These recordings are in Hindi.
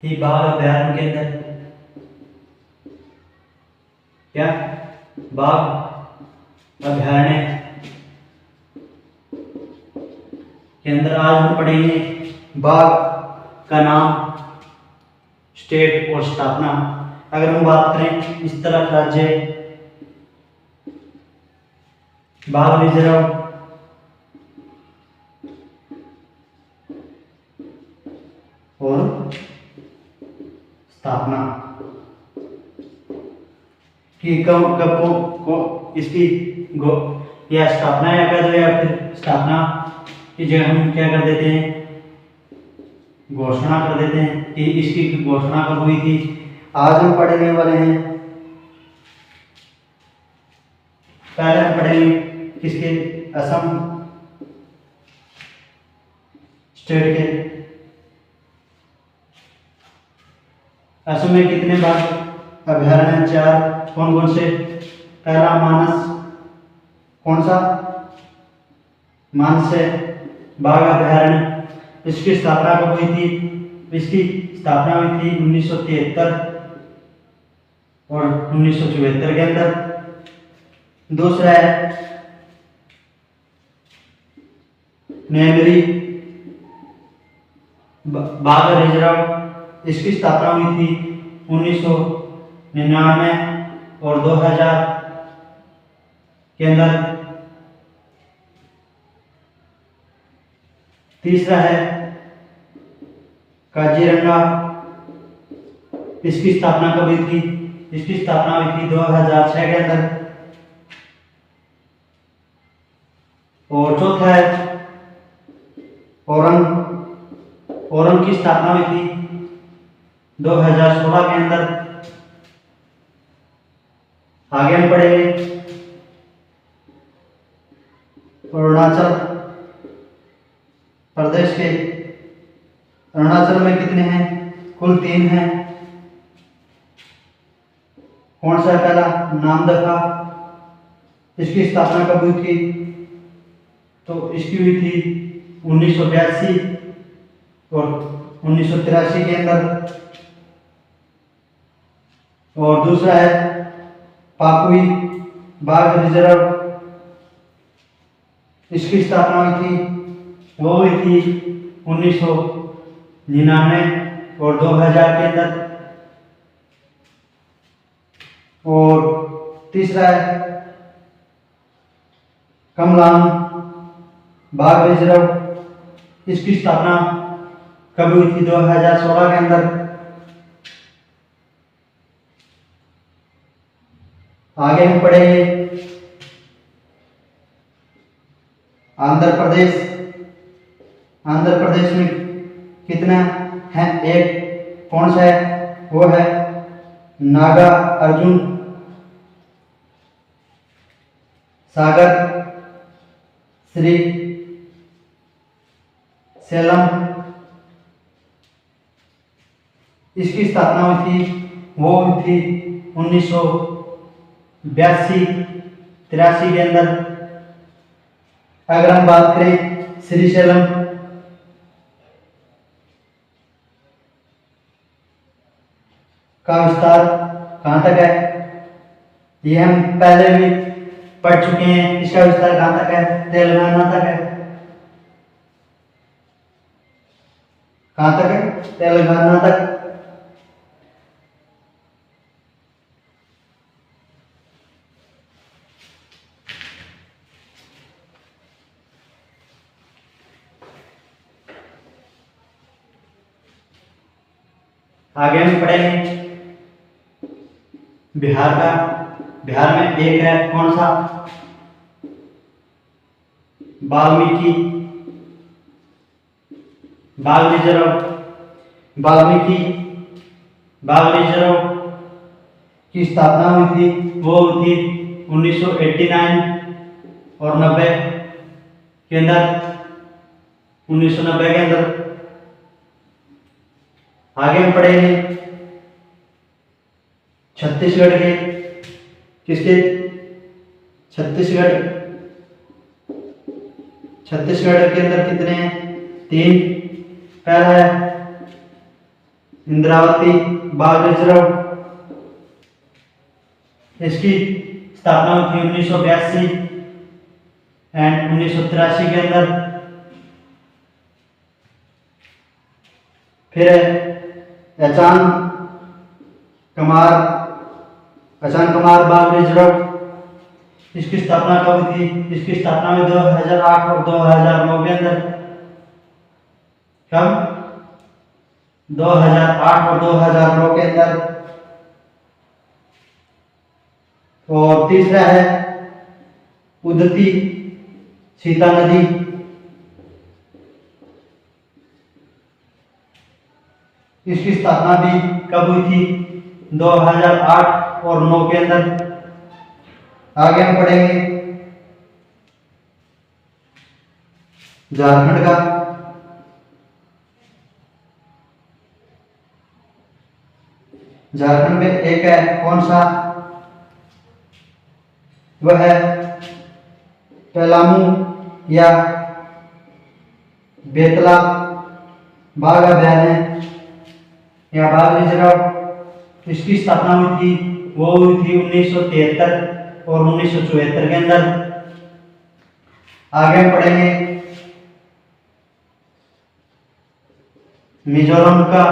थी बाघ अभयारण्य के अंदर क्या बाघ अभयारण्य के अंदर आज हम पढ़ेंगे बाघ का नाम, स्टेट और स्थापना। अगर हम बात करें इस तरह राज्य बाघ रिजर्व और स्थापना कि कब कब को इसकी या स्थापना या कर दो या फिर स्थापना की जगह हम क्या कर देते हैं, घोषणा कर देते हैं कि इसकी घोषणा कब हुई थी। आज हम पढ़ने वाले हैं, पहले हम पढ़ेंगे किसके, असम स्टेट के। असम में कितने बाघ अभयारण्य? 4। कौन कौन से? पहला मानस, कौन सा? मानस है बाघ अभयारण्य। इसकी स्थापना कब हुई थी? इसकी स्थापना हुई थी 1973 और 1974 के अंदर। दूसरा है नेमरी बाघ रिजर्व। इसकी स्थापना हुई थी 1999 और 2000 के अंदर। तीसरा है काजीरंगा। इसकी स्थापना कब हुई थी? इसकी स्थापना हुई थी 2006 के अंदर। और चौथा है औरंग की स्थापना हुई थी 2016 के अंदर। आगे हम पढ़ेंगे अरुणाचल प्रदेश के। अरुणाचल में कितने हैं? कुल 3 हैं। कौन सा? पहला नामदफा। इसकी स्थापना कब हुई थी? तो इसकी हुई थी 1982 और 1983 के अंदर। और दूसरा है पापुई बाघ रिजर्व। इसकी स्थापना हुई थी, वो हुई थी 1999 और 2000 के अंदर। और तीसरा है कमलांग बाघ रिजर्व। इसकी स्थापना कब हुई थी? 2016 के अंदर। आगे हम पढ़ेंगे आंध्र प्रदेश। आंध्र प्रदेश में कितना है? 1। कौन सा है? वो है नागा अर्जुन सागर श्री सेलम। इसकी स्थापना हुई थी, वो हुई थी 1982-83 के अंदर। अगर हम बात करें श्रीशैलम का विस्तार कहाँ तक है? ये हम पहले भी पढ़ चुके हैं। इसका विस्तार कहाँ तक है? तेलंगाना तक है। कहाँ तक है? तेलंगाना तक। आगे हम पढ़ेंगे बिहार का। बिहार में एक है, कौन सा? वाल्मीकि बाघ रिजर्व। वाल्मीकि बाघ रिजर्व की स्थापना हुई थी, वो हुई थी 1989 और 90 के अंदर। 1990 के अंदर। आगे हम पढ़ेंगे छत्तीसगढ़ के। किसके? छत्तीसगढ़। छत्तीसगढ़ के अंदर कितने हैं? 3। पहला है इंद्रावती बाघ रिजर्व, इसकी स्थापना हुई थी 1982 एंड 1983 के अंदर। फिर अचान कमार बाघ रिजर्व, इसकी स्थापना कब हुई थी? इसकी स्थापना हुई 2008 और 2009 के अंदर। कब? 2008 और 2009 के अंदर। और तीसरा है उदती सीता नदी, इसकी स्थापना भी कब हुई थी? 2008 और 9 के अंदर। आगे हम पढ़ेंगे झारखंड का। झारखंड में एक है, कौन सा? वह है पलामू या बेतला बाघ अभयारण्य या बाघ रिजर्व। इसकी स्थापना हुई थी, वो हुई थी 1973 और 1974 के अंदर। आगे हम पढ़ेंगे मिजोरम का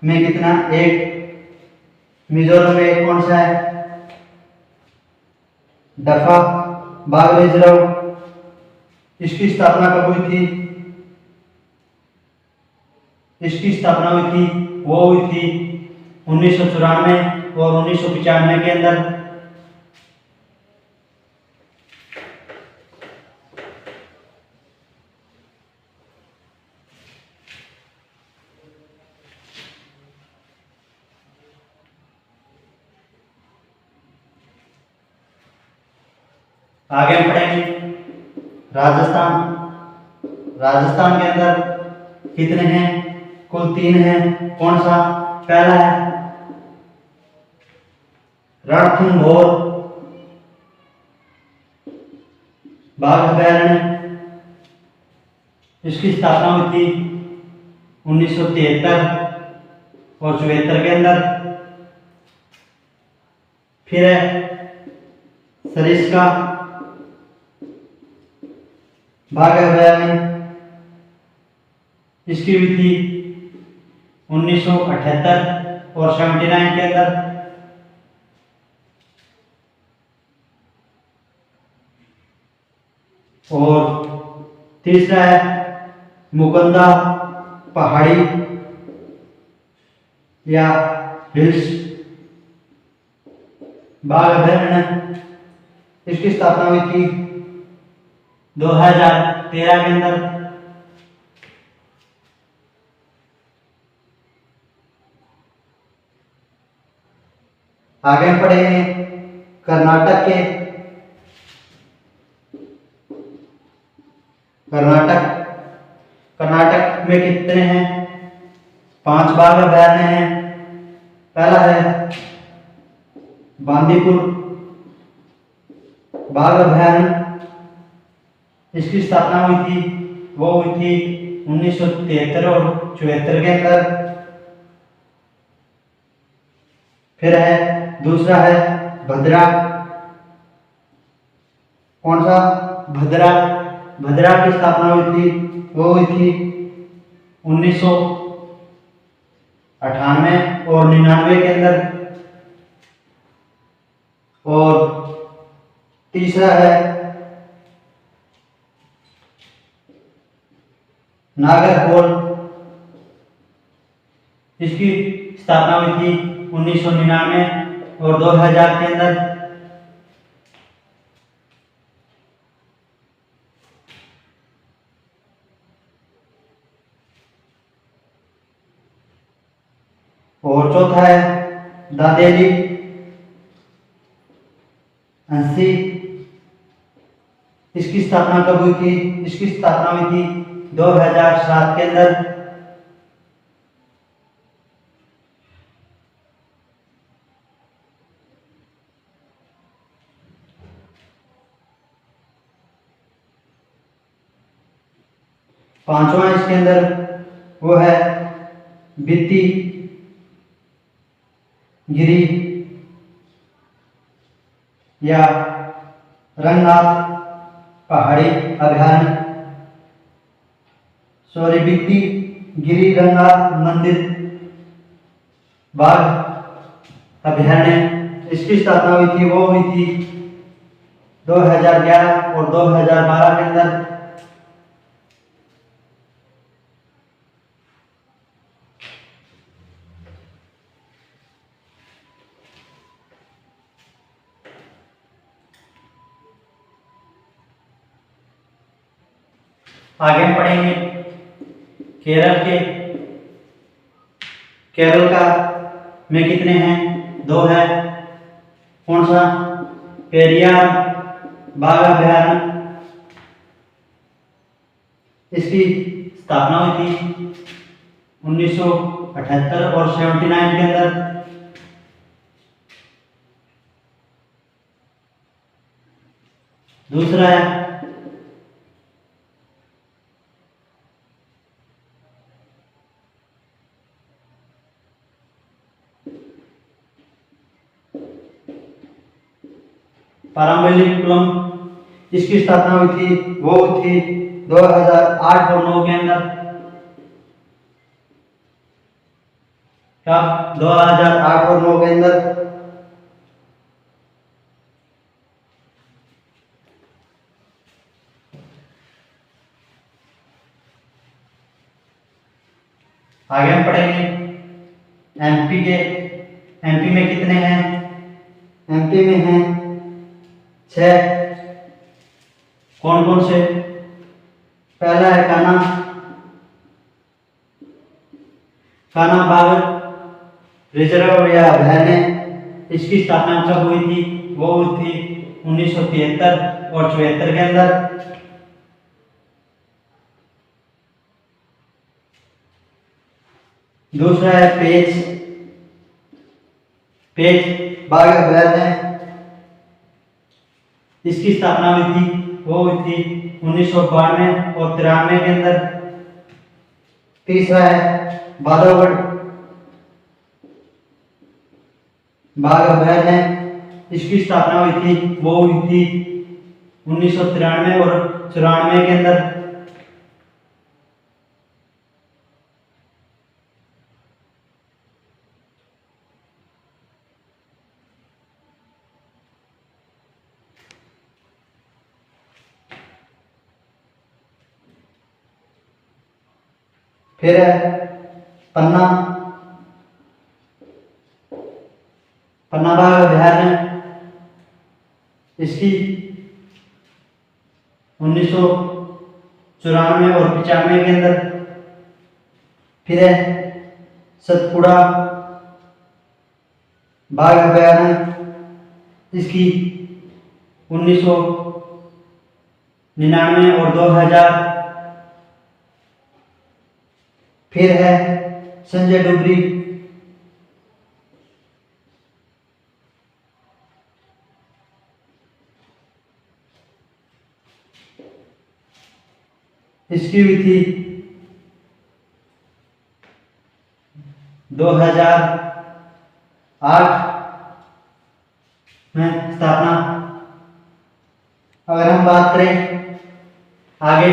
में कितना? एक। मिजोरम में एक कौन सा है? दफा बाघ रिजर्व। इसकी स्थापना कब हुई थी? इसकी स्थापना हुई थी, वो हुई थी 1994 और 1995 के अंदर। आगे हम पढ़ेंगे राजस्थान। राजस्थान के अंदर कितने हैं? कुल 3 हैं। कौन सा? पहला है रणथंभौर बाघ अभयारण्य, इसकी स्थापना हुई थी 1973 और 74 के अंदर। फिर है सरिस्का बाघ अभयारण्य, इसकी हुई थी 1978 और 79 के अंदर। और तीसरा है मुकुंदा पहाड़ी या हिल्स बाघ अभयारण्य, इसकी स्थापना हुई थी 2013 के अंदर। आगे हम पढ़ेंगे कर्नाटक के। कर्नाटक में कितने हैं? 5 बाघ अभयारण्य हैं। पहला है बांदीपुर बाघ अभयारण्य, इसकी स्थापना हुई थी, वो हुई थी 1973 और 74 के अंदर। फिर है दूसरा है भद्रा। कौन सा? भद्रा। भद्रा की स्थापना हुई थी, वो हुई थी 1998 और 99 के अंदर। और तीसरा है नागरकोल, इसकी स्थापना हुई थी 1999 और 2000 के अंदर। और चौथा है दादेली अंसी, इसकी स्थापना कब हुई थी? इसकी स्थापना हुई थी 2007 के अंदर। पांचवा इसके अंदर वो है बित्ती गिरी या रंगनाथ पहाड़ी अभयारण्य, सॉरी बिक्टी गिरी रंगनाथ मंदिर बाघ अभयारण्य, इसकी स्थापना हुई थी वो हुई थी 2011 और 2012 के अंदर। आगे हम पढ़ेंगे केरल का में कितने हैं, 2 है। कौन सा? पेरियार बाघ अभयारण्य, इसकी स्थापना हुई थी 1978 और 79 के अंदर। दूसरा है पाराम्बलिकुलम, इसकी स्थापना हुई थी वो थी 2008 और 9 के अंदर। कब? 2008 और 9 के अंदर। आगे हम पढ़ेंगे एमपी में कितने हैं? एमपी में हैं 6। कौन कौन से? पहला है कान्हा बाघ रिजर्व या अभयारण्य, इसकी स्थापना कब हुई थी? वो हुई थी 1973 और 74 के अंदर। दूसरा है पेंच बाघ अभयारण्य, इसकी स्थापना हुई थी वो हुई थी 1992 और 93 के अंदर। तीसरा है बांधवगढ़ बाघ अभयारण्य, इसकी स्थापना हुई थी वो हुई थी 1993 और 94 के अंदर। फिर है पन्ना बाघ अभयारण्य, इसकी 1994 और 95 के अंदर। फिर है सतपुड़ा बाघ अभयारण्य, इसकी 1999 और 2000। फिर है संजय डुबरी इसकी हुई थी 2008 में स्थापना। अगर हम बात करें आगे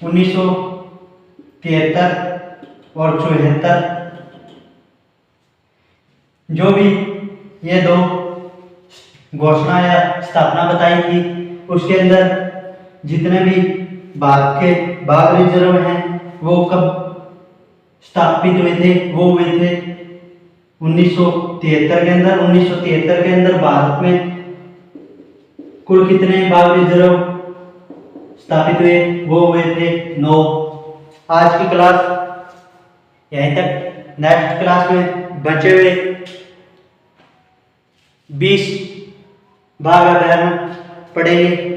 उन्नीस सौ 73 और 74 जो भी ये 2 घोषणा या स्थापना बताई थी, उसके अंदर जितने भी भारत के बाघ रिजर्व हैं वो कब स्थापित हुए थे? वो हुए थे 1973 के अंदर। 1973 के अंदर भारत में कुल कितने बाघ रिजर्व स्थापित हुए? वो हुए थे 9। आज की क्लास यहीं तक। नेक्स्ट क्लास में बचे हुए 20 बाघ अभयारण्य पढ़ेंगे।